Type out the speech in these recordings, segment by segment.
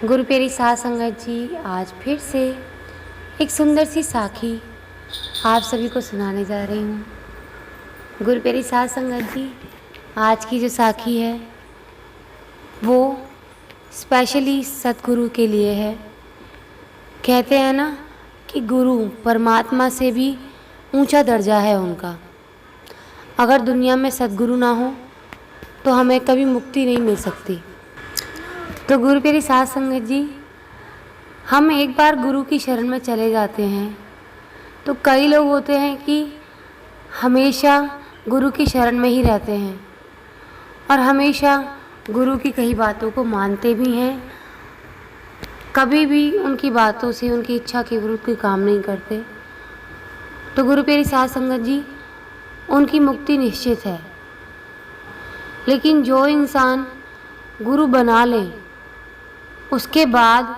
गुरु प्यारी साध संगत जी, आज फिर से एक सुंदर सी साखी आप सभी को सुनाने जा रही हूँ। गुरु प्यारी साध संगत जी, आज की जो साखी है वो स्पेशली सतगुरु के लिए है। कहते हैं ना कि गुरु परमात्मा से भी ऊंचा दर्जा है उनका। अगर दुनिया में सतगुरु ना हो तो हमें कभी मुक्ति नहीं मिल सकती। तो गुरु प्यारी साध संगत जी, हम एक बार गुरु की शरण में चले जाते हैं तो कई लोग होते हैं कि हमेशा गुरु की शरण में ही रहते हैं और हमेशा गुरु की कई बातों को मानते भी हैं, कभी भी उनकी बातों से उनकी इच्छा के विरुद्ध कोई काम नहीं करते। तो गुरु प्यारी साध संगत जी, उनकी मुक्ति निश्चित है। लेकिन जो इंसान गुरु बना ले उसके बाद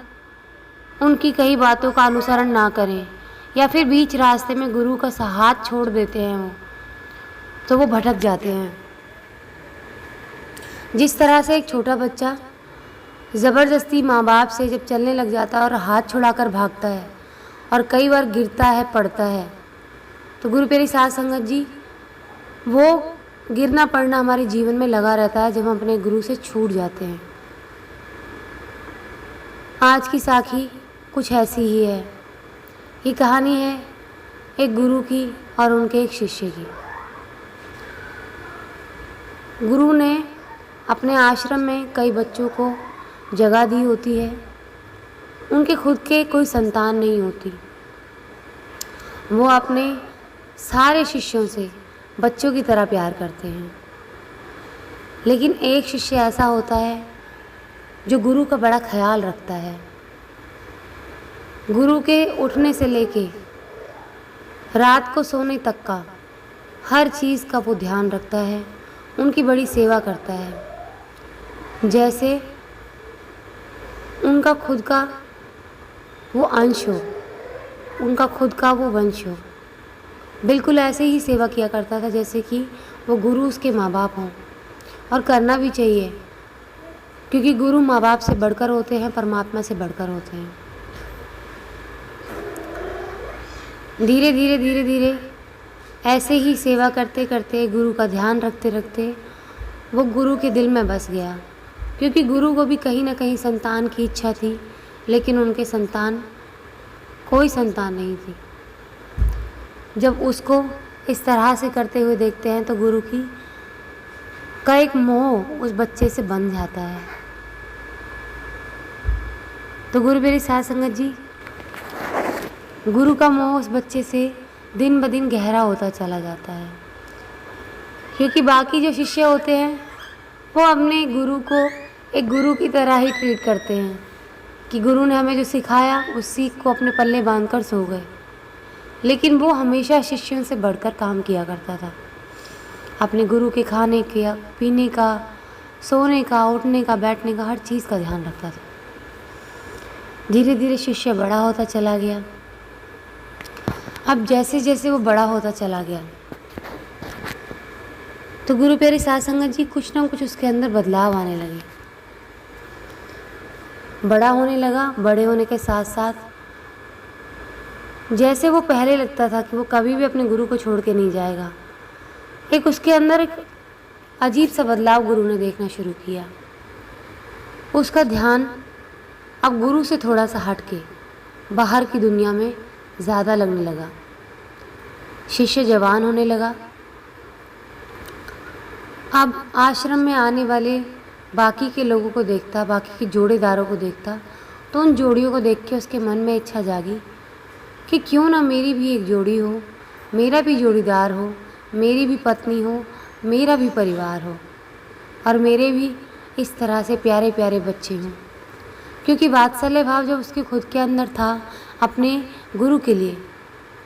उनकी कई बातों का अनुसरण ना करें या फिर बीच रास्ते में गुरु का साथ छोड़ देते हैं तो वो भटक जाते हैं। जिस तरह से एक छोटा बच्चा ज़बरदस्ती माँ बाप से जब चलने लग जाता है और हाथ छुड़ाकर भागता है और कई बार गिरता है, पड़ता है, तो गुरु प्यारी साध संगत जी, वो गिरना पड़ना हमारे जीवन में लगा रहता है जब हम अपने गुरु से छूट जाते हैं। आज की साखी कुछ ऐसी ही है। ये कहानी है एक गुरु की और उनके एक शिष्य की। गुरु ने अपने आश्रम में कई बच्चों को जगह दी होती है। उनके खुद के कोई संतान नहीं होती। वो अपने सारे शिष्यों से बच्चों की तरह प्यार करते हैं। लेकिन एक शिष्य ऐसा होता है जो गुरु का बड़ा ख्याल रखता है। गुरु के उठने से लेके रात को सोने तक का हर चीज़ का वो ध्यान रखता है, उनकी बड़ी सेवा करता है, जैसे उनका खुद का वो अंश हो, उनका खुद का वो वंश हो। बिल्कुल ऐसे ही सेवा किया करता था जैसे कि वो गुरु उसके माँ बाप हों। और करना भी चाहिए, क्योंकि गुरु माँ बाप से बढ़कर होते हैं, परमात्मा से बढ़कर होते हैं। धीरे धीरे धीरे धीरे ऐसे ही सेवा करते करते, गुरु का ध्यान रखते रखते वो गुरु के दिल में बस गया। क्योंकि गुरु को भी कहीं ना कहीं संतान की इच्छा थी, लेकिन उनके कोई संतान नहीं थी। जब उसको इस तरह से करते हुए देखते हैं तो गुरु का एक मोह उस बच्चे से बन जाता है। तो गुरु प्यारी साध संगत जी, गुरु का मोह उस बच्चे से दिन ब दिन गहरा होता चला जाता है। क्योंकि बाकी जो शिष्य होते हैं वो अपने गुरु को एक गुरु की तरह ही ट्रीट करते हैं कि गुरु ने हमें जो सिखाया उस सीख को अपने पल्ले बांधकर सो गए। लेकिन वो हमेशा शिष्यों से बढ़कर काम किया करता था। अपने गुरु के खाने का, पीने का, सोने का, उठने का, बैठने का, हर चीज़ का ध्यान रखता था। धीरे धीरे शिष्य बड़ा होता चला गया। अब जैसे जैसे वो बड़ा होता चला गया तो गुरु प्यारी साध संगत जी, कुछ ना कुछ उसके अंदर बदलाव आने लगे। बड़ा होने लगा। बड़े होने के साथ साथ जैसे वो पहले लगता था कि वो कभी भी अपने गुरु को छोड़ के नहीं जाएगा, एक उसके अंदर एक अजीब सा बदलाव गुरु ने देखना शुरू किया। उसका ध्यान अब गुरु से थोड़ा सा हट के बाहर की दुनिया में ज़्यादा लगने लगा। शिष्य जवान होने लगा। अब आश्रम में आने वाले बाकी के लोगों को देखता, बाकी के जोड़ीदारों को देखता, तो उन जोड़ियों को देख के उसके मन में इच्छा जागी कि क्यों ना मेरी भी एक जोड़ी हो, मेरा भी जोड़ीदार हो, मेरी भी पत्नी हो, मेरा भी परिवार हो और मेरे भी इस तरह से प्यारे प्यारे बच्चे हों। क्योंकि वात्सल्य भाव जब उसके खुद के अंदर था अपने गुरु के लिए,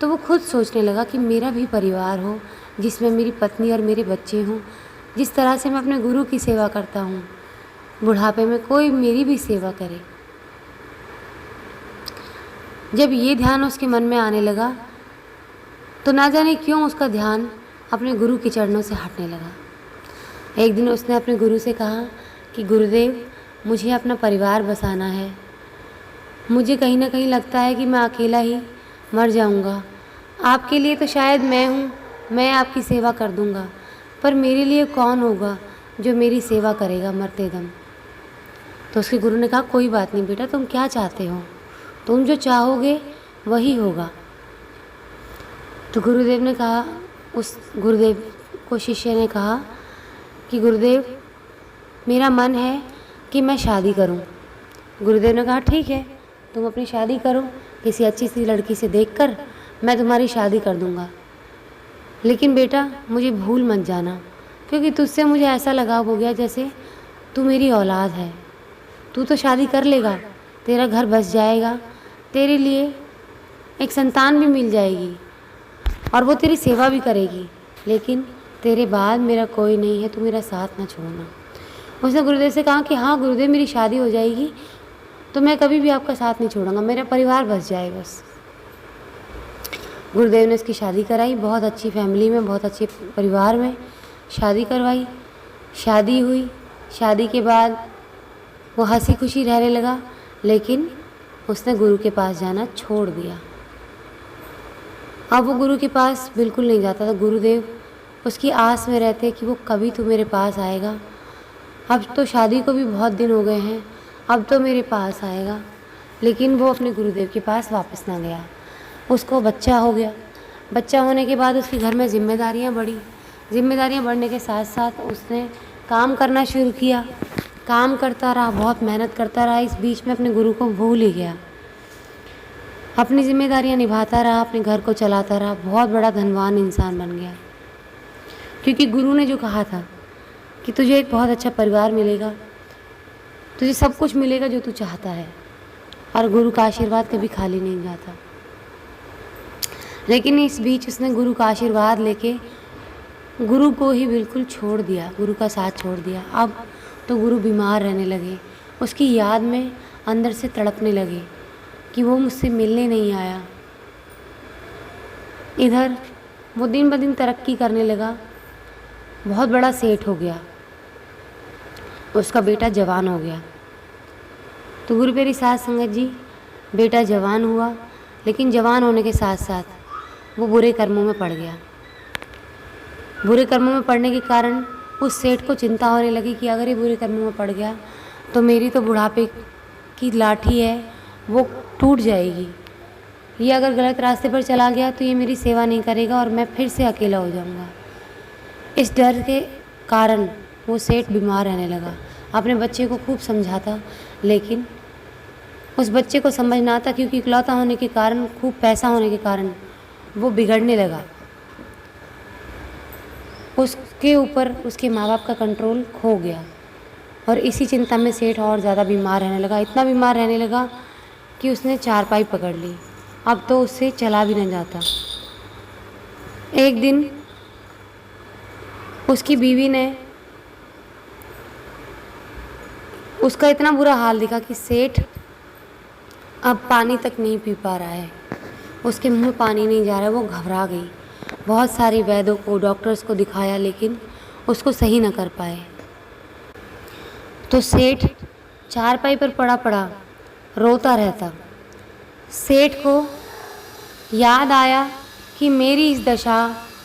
तो वो खुद सोचने लगा कि मेरा भी परिवार हो जिसमें मेरी पत्नी और मेरे बच्चे हों। जिस तरह से मैं अपने गुरु की सेवा करता हूँ, बुढ़ापे में कोई मेरी भी सेवा करे। जब ये ध्यान उसके मन में आने लगा तो ना जाने क्यों उसका ध्यान अपने गुरु के चरणों से हटने लगा। एक दिन उसने अपने गुरु से कहा कि गुरुदेव, मुझे अपना परिवार बसाना है। मुझे कहीं ना कहीं लगता है कि मैं अकेला ही मर जाऊंगा। आपके लिए तो शायद मैं हूँ, मैं आपकी सेवा कर दूंगा, पर मेरे लिए कौन होगा जो मेरी सेवा करेगा मरते दम। तो उसके गुरु ने कहा, कोई बात नहीं बेटा, तुम क्या चाहते हो, तुम जो चाहोगे वही होगा। तो गुरुदेव ने कहा, उस गुरुदेव को शिष्य ने कहा कि गुरुदेव, मेरा मन है कि मैं शादी करूं। गुरुदेव ने कहा, ठीक है, तुम अपनी शादी करो, किसी अच्छी सी लड़की से देखकर मैं तुम्हारी शादी कर दूंगा, लेकिन बेटा मुझे भूल मत जाना, क्योंकि तुझसे मुझे ऐसा लगाव हो गया जैसे तू मेरी औलाद है। तू तो शादी कर लेगा, तेरा घर बस जाएगा, तेरे लिए एक संतान भी मिल जाएगी और वो तेरी सेवा भी करेगी, लेकिन तेरे बाद मेरा कोई नहीं है, तू मेरा साथ ना छोड़ना। उसने गुरुदेव से कहा कि हाँ गुरुदेव, मेरी शादी हो जाएगी तो मैं कभी भी आपका साथ नहीं छोड़ूंगा, मेरा परिवार बस जाए बस। गुरुदेव ने उसकी शादी कराई, बहुत अच्छी फैमिली में, बहुत अच्छे परिवार में शादी करवाई। शादी हुई, शादी के बाद वो हंसी खुशी रहने लगा, लेकिन उसने गुरु के पास जाना छोड़ दिया। अब वो गुरु के पास बिल्कुल नहीं जाता था। गुरुदेव उसकी आस में रहते कि वो कभी तो मेरे पास आएगा, अब तो शादी को भी बहुत दिन हो गए हैं, अब तो मेरे पास आएगा, लेकिन वो अपने गुरुदेव के पास वापस ना गया। उसको बच्चा हो गया। बच्चा होने के बाद उसके घर में जिम्मेदारियां बढ़ी। जिम्मेदारियां बढ़ने के साथ साथ उसने काम करना शुरू किया। काम करता रहा, बहुत मेहनत करता रहा, इस बीच में अपने गुरु को भूल ही गया। अपनी जिम्मेदारियां निभाता रहा, अपने घर को चलाता रहा, बहुत बड़ा धनवान इंसान बन गया, क्योंकि गुरु ने जो कहा था कि तुझे एक बहुत अच्छा परिवार मिलेगा, तुझे सब कुछ मिलेगा जो तू चाहता है, और गुरु का आशीर्वाद कभी खाली नहीं जाता। लेकिन इस बीच उसने गुरु का आशीर्वाद लेके गुरु को ही बिल्कुल छोड़ दिया, गुरु का साथ छोड़ दिया। अब तो गुरु बीमार रहने लगे, उसकी याद में अंदर से तड़पने लगे कि वो मुझसे मिलने नहीं आया। इधर वो दिन ब दिन तरक्की करने लगा, बहुत बड़ा सेठ हो गया, उसका बेटा जवान हो गया। तो गुरु प्यारी साध संगत जी, बेटा जवान हुआ, लेकिन जवान होने के साथ साथ वो बुरे कर्मों में पड़ गया। बुरे कर्मों में पड़ने के कारण उस सेठ को चिंता होने लगी कि अगर ये बुरे कर्मों में पड़ गया तो मेरी तो बुढ़ापे की लाठी है वो टूट जाएगी, ये अगर गलत रास्ते पर चला गया तो ये मेरी सेवा नहीं करेगा और मैं फिर से अकेला हो जाऊंगा। इस डर के कारण वो सेठ बीमार रहने लगा। अपने बच्चे को खूब समझाता, लेकिन उस बच्चे को समझ ना आता, क्योंकि इकलौता होने के कारण, खूब पैसा होने के कारण वो बिगड़ने लगा। उसके ऊपर उसके माँ बाप का कंट्रोल खो गया और इसी चिंता में सेठ और ज़्यादा बीमार रहने लगा। इतना बीमार रहने लगा कि उसने चारपाई पकड़ ली, अब तो उससे चला भी नहीं जाता। एक दिन उसकी बीवी ने उसका इतना बुरा हाल देखा कि सेठ अब पानी तक नहीं पी पा रहा है, उसके मुंह में पानी नहीं जा रहा है। वो घबरा गई, बहुत सारे वैद्यों को, डॉक्टर्स को दिखाया, लेकिन उसको सही न कर पाए। तो सेठ चारपाई पर पड़ा पड़ा रोता रहता। सेठ को याद आया कि मेरी इस दशा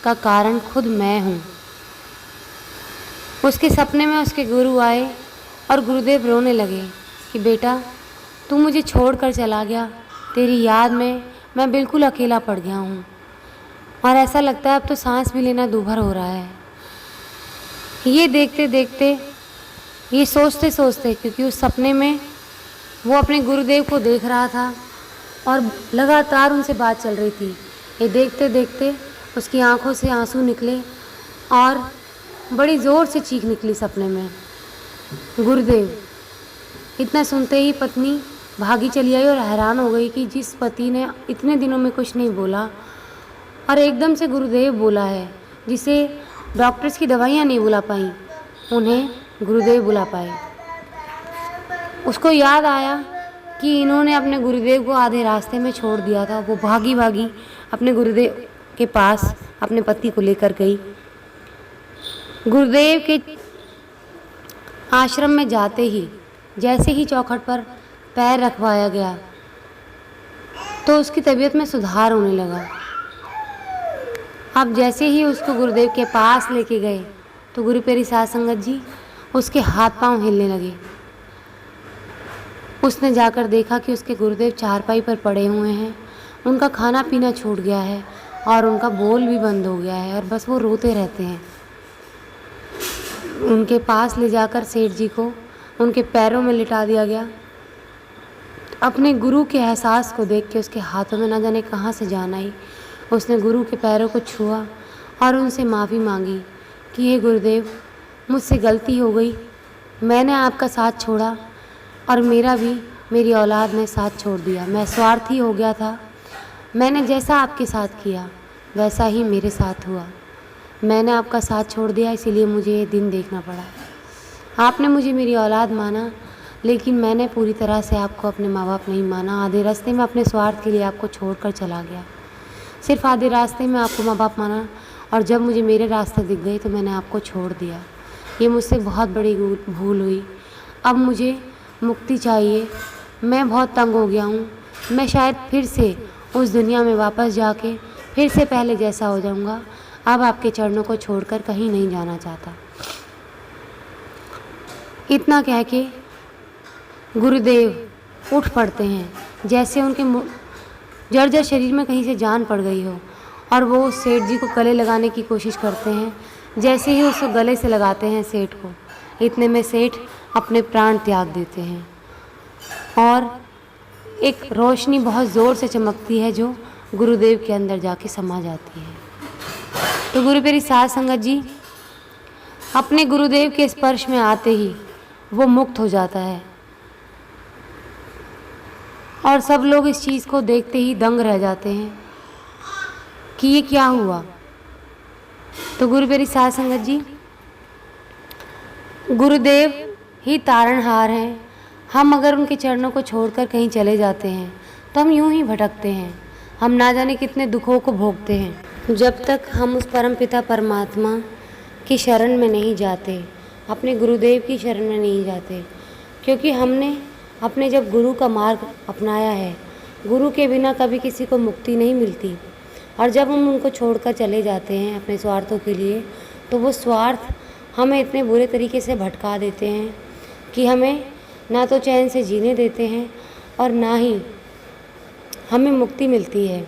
का कारण खुद मैं हूँ। उसके सपने में उसके गुरु आए और गुरुदेव रोने लगे कि बेटा तू मुझे छोड़कर चला गया, तेरी याद में मैं बिल्कुल अकेला पड़ गया हूँ और ऐसा लगता है अब तो सांस भी लेना दूभर हो रहा है। ये देखते देखते, ये सोचते सोचते, क्योंकि उस सपने में वो अपने गुरुदेव को देख रहा था और लगातार उनसे बात चल रही थी, ये देखते देखते उसकी आंखों से आंसू निकले और बड़ी ज़ोर से चीख निकली सपने में, गुरुदेव। इतना सुनते ही पत्नी भागी चली आई और हैरान हो गई कि जिस पति ने इतने दिनों में कुछ नहीं बोला और एकदम से गुरुदेव बोला है, जिसे डॉक्टर्स की दवाइयाँ नहीं बुला पाई, उन्हें गुरुदेव बुला पाए। उसको याद आया कि इन्होंने अपने गुरुदेव को आधे रास्ते में छोड़ दिया था। वो भागी भागी अपने गुरुदेव के पास अपने पति को लेकर गई। गुरुदेव के आश्रम में जाते ही जैसे ही चौखट पर पैर रखवाया गया तो उसकी तबीयत में सुधार होने लगा। अब जैसे ही उसको गुरुदेव के पास लेके गए तो गुरु प्यारी साध संगत जी उसके हाथ पांव हिलने लगे। उसने जाकर देखा कि उसके गुरुदेव चारपाई पर पड़े हुए हैं, उनका खाना पीना छूट गया है और उनका बोल भी बंद हो गया है और बस वो रोते रहते हैं। उनके पास ले जाकर सेठ जी को उनके पैरों में लिटा दिया गया। अपने गुरु के एहसास को देख के उसके हाथों में ना जाने कहाँ से जान आई। उसने गुरु के पैरों को छुआ और उनसे माफ़ी मांगी कि हे गुरुदेव, मुझसे गलती हो गई, मैंने आपका साथ छोड़ा और मेरी औलाद ने साथ छोड़ दिया। मैं स्वार्थी हो गया था, मैंने जैसा आपके साथ किया वैसा ही मेरे साथ हुआ। मैंने आपका साथ छोड़ दिया, इसीलिए मुझे ये दिन देखना पड़ा। आपने मुझे मेरी औलाद माना, लेकिन मैंने पूरी तरह से आपको अपने माँ बाप नहीं माना। आधे रास्ते में अपने स्वार्थ के लिए आपको छोड़कर चला गया। सिर्फ आधे रास्ते में आपको माँ बाप माना और जब मुझे मेरे रास्ते दिख गए तो मैंने आपको छोड़ दिया। ये मुझसे बहुत बड़ी भूल हुई। अब मुझे मुक्ति चाहिए। मैं बहुत तंग हो गया हूँ। मैं शायद फिर से उस दुनिया में वापस जाके फिर से पहले जैसा हो जाऊँगा। अब आपके चरणों को छोड़कर कहीं नहीं जाना चाहता। इतना कह के गुरुदेव उठ पड़ते हैं, जैसे उनके जर्जर शरीर में कहीं से जान पड़ गई हो, और वो सेठ जी को गले लगाने की कोशिश करते हैं। जैसे ही उसको गले से लगाते हैं सेठ को, इतने में सेठ अपने प्राण त्याग देते हैं और एक रोशनी बहुत ज़ोर से चमकती है जो गुरुदेव के अंदर जाके समा जाती है। तो गुरु प्यारी साध संगत जी, अपने गुरुदेव के स्पर्श में आते ही वो मुक्त हो जाता है और सब लोग इस चीज़ को देखते ही दंग रह जाते हैं कि ये क्या हुआ। तो गुरु प्यारी साध संगत जी, गुरुदेव ही तारणहार हैं। हम अगर उनके चरणों को छोड़कर कहीं चले जाते हैं तो हम यूं ही भटकते हैं। हम ना जाने कितने दुखों को भोगते हैं जब तक हम उस परमपिता परमात्मा की शरण में नहीं जाते, अपने गुरुदेव की शरण में नहीं जाते। क्योंकि हमने अपने जब गुरु का मार्ग अपनाया है, गुरु के बिना कभी किसी को मुक्ति नहीं मिलती। और जब हम उनको छोड़कर चले जाते हैं अपने स्वार्थों के लिए, तो वो स्वार्थ हमें इतने बुरे तरीके से भटका देते हैं कि हमें ना तो चैन से जीने देते हैं और ना ही हमें मुक्ति मिलती है।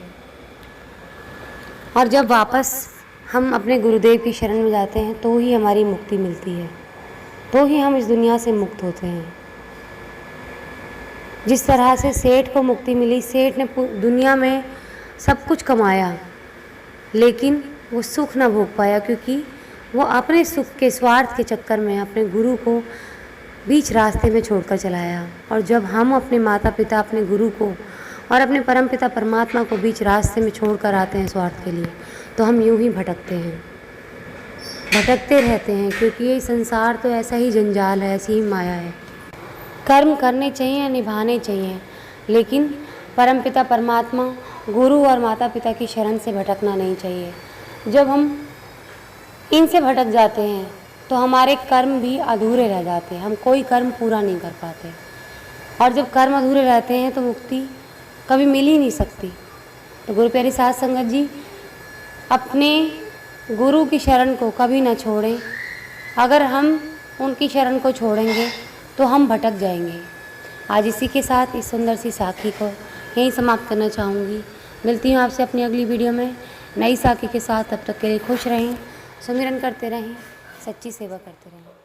और जब वापस हम अपने गुरुदेव की शरण में जाते हैं तो ही हमारी मुक्ति मिलती है, तो ही हम इस दुनिया से मुक्त होते हैं। जिस तरह से सेठ को मुक्ति मिली, सेठ ने दुनिया में सब कुछ कमाया लेकिन वो सुख ना भोग पाया, क्योंकि वो अपने सुख के स्वार्थ के चक्कर में अपने गुरु को बीच रास्ते में छोड़कर चलाया। और जब हम अपने माता पिता, अपने गुरु को और अपने परमपिता परमात्मा को बीच रास्ते में छोड़कर आते हैं स्वार्थ के लिए, तो हम यूं ही भटकते हैं, भटकते रहते हैं। क्योंकि ये संसार तो ऐसा ही जंजाल है, ऐसी ही माया है। कर्म करने चाहिए, निभाने चाहिए, लेकिन परमपिता परमात्मा, गुरु और माता पिता की शरण से भटकना नहीं चाहिए। जब हम इनसे भटक जाते हैं तो हमारे कर्म भी अधूरे रह जाते हैं, हम कोई कर्म पूरा नहीं कर पाते। और जब कर्म अधूरे रहते हैं तो मुक्ति कभी मिल ही नहीं सकती। तो गुरु प्यारी साध संगत जी, अपने गुरु की शरण को कभी ना छोड़ें। अगर हम उनकी शरण को छोड़ेंगे तो हम भटक जाएंगे। आज इसी के साथ इस सुंदर सी साखी को यहीं समाप्त करना चाहूँगी। मिलती हूँ आपसे अपनी अगली वीडियो में नई साखी के साथ। तब तक के लिए खुश रहें, सुमिरन करते रहें, सच्ची सेवा करते रहें।